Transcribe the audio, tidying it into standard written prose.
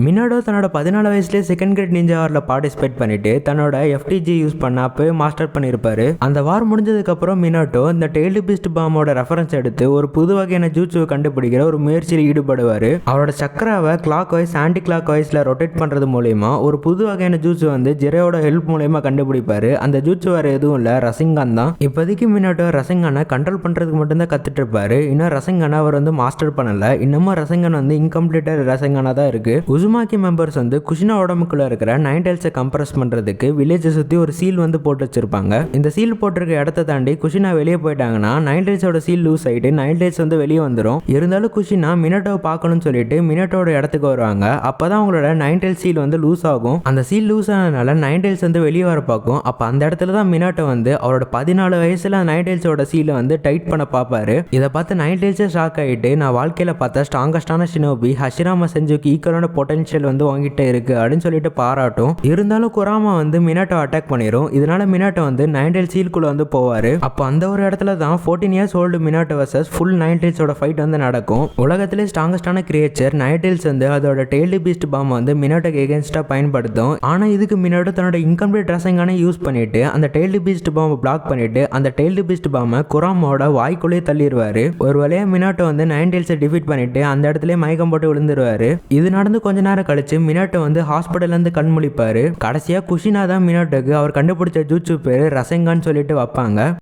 மினாடோ தன்னோட 14 வயசுலேயே second grade ninja வாரில் பார்ட்டிசிபேட் பண்ணிட்டு தன்னோட எஃப்டிஜி யூஸ் பண்ண அப்பவே மாஸ்டர் பண்ணியிருப்பாரு. அந்த வார் முடிஞ்சதுக்கு அப்புறம் மினாட்டோ இந்த டெய்ல்டு பீஸ்ட் பாமோட ரெஃபரன்ஸ் எடுத்து ஒரு புது வகையான ஜூட்சுவை கண்டுபிடிக்கிற ஒரு முயற்சியில் ஈடுபடுவார். அவரோட சக்கராவை கிளாக் வைஸ் ஆன்டி கிளாக் வைஸ்ல ரொட்டேட் பண்றது மூலயமா ஒரு புது வகையான ஜூட்சு வந்து ஜெரையோட ஹெல்ப் மூலயமா கண்டுபிடிப்பாரு. அந்த ஜூட்சு வேற எதுவும் இல்ல, ரசிங்கான் தான். இப்போதைக்கு மினாட்டோ ரசிங்கானை கண்ட்ரோல் பண்றதுக்கு மட்டும்தான் கத்துட்டு இருப்பாரு. இன்னும் ரசிங்கானை அவர் வந்து மாஸ்டர் பண்ணல. இன்னமும் ரசிங்கான் வந்து இன்கம்ப்ளீட்டட் ரசிங்கானா தான் இருக்கு. உசுமாக்கி மெம்பர்ஸ் வந்து குஷினா உடம்புக்குள்ள இருக்கிற நைன் டைல்ஸை கம்ப்ரஸ் பண்றதுக்கு வில்லேஜை சுத்தி ஒரு சீல் வந்து போட்டு வச்சிருப்பாங்க. இந்த சீல் போட்டிருக்க இடத்த தாண்டி குஷினா வெளியே போயிட்டாங்கன்னா நைன் டைல்ஸோட சீல் லூஸ் ஆயிட்டு நைன் டைல்ஸ் வந்து வெளியே வந்துடும். இருந்தாலும் குஷினா மினாட்டோவை பார்க்கணும்னு சொல்லிட்டு மினாட்டோட இடத்துக்கு வருவாங்க. அப்பதான் அவங்களோட நைன் டைல்ஸ் சீல் வந்து லூஸ் ஆகும். அந்த சீல் லூஸ் ஆனதுனால நைன் டைல்ஸ் வந்து வெளியே வர பார்க்கும். அப்ப அந்த இடத்துல தான் மினாட்டோ வந்து அவரோட 14 வயசுல நைன் டைல்ஸோட சீலை வந்து டைட் பண்ண பார்ப்பாரு. இதை பார்த்து நைன் டைல்ஸே ஷாக் ஆகிட்டு நான் வாழ்க்கையில பார்த்த ஸ்ட்ராங்கஸ்டான ஷினோபி ஹஷிராமா செஞ்சுக்கு ஈக்குவலான பொட்டன்ஷியல் வந்து வாங்கிட்டே இருக்கு அப்படின்னு சொல்லிட்டு பாராட்டும். இருந்தாலும் குராமா வந்து மினாட்டோ அட்டாக் பண்ணிரும். இதனால மினாட்டோ வந்து நைன் டைல் சீல்குள்ள வந்து போவாரு. அப்போ அந்த ஒரு இடத்துல தான் 14 years old Minato versus full nine டைல்ஸோட ஃபைட் வந்து நடக்கும். உலகத்திலே ஸ்ட்ராங்கஸ்டான கிரியேச்சர் நைன் டைல்ஸ் வந்து அதோட டெய்ல்டு பீஸ்ட் பாம் வந்து மினாட்டோக்கு எகென்ஸ்டா பயன்படுத்தும். ஆனா இதுக்கு மினாட்டோ தன்னோட இன்கம்ப்ளீட் ரசங்கான யூஸ் பண்ணிட்டு அந்த டெய்ல்டு பீஸ்ட் பாம் பிளாக் பண்ணிட்டு அந்த டெய்ல்டு பீஸ்ட் பாம குராமோட வாய்க்குள்ளே தள்ளிடுவாரு. ஒரு வழியா மினாட்டோ வந்து நைன் டைல்ஸை டிஃபீட் பண்ணிட்டு அந்த இடத்துல மயக்கம் போட்டு விழுந்துருவாரு. இது நடந்து கொஞ்ச நேரம் கழிச்சு மினாட்டோ வந்து ஹாஸ்பிட்டல்ல இருந்து கண் முழிப்பாரு. கடைசியா குஷினா தான் மினாட்டோக்கு அவர் கண்டுபிடிச்ச ஜூட்சு பேரு ரசங்கான்னு சொல்லிட்டு வைப்பாங்க.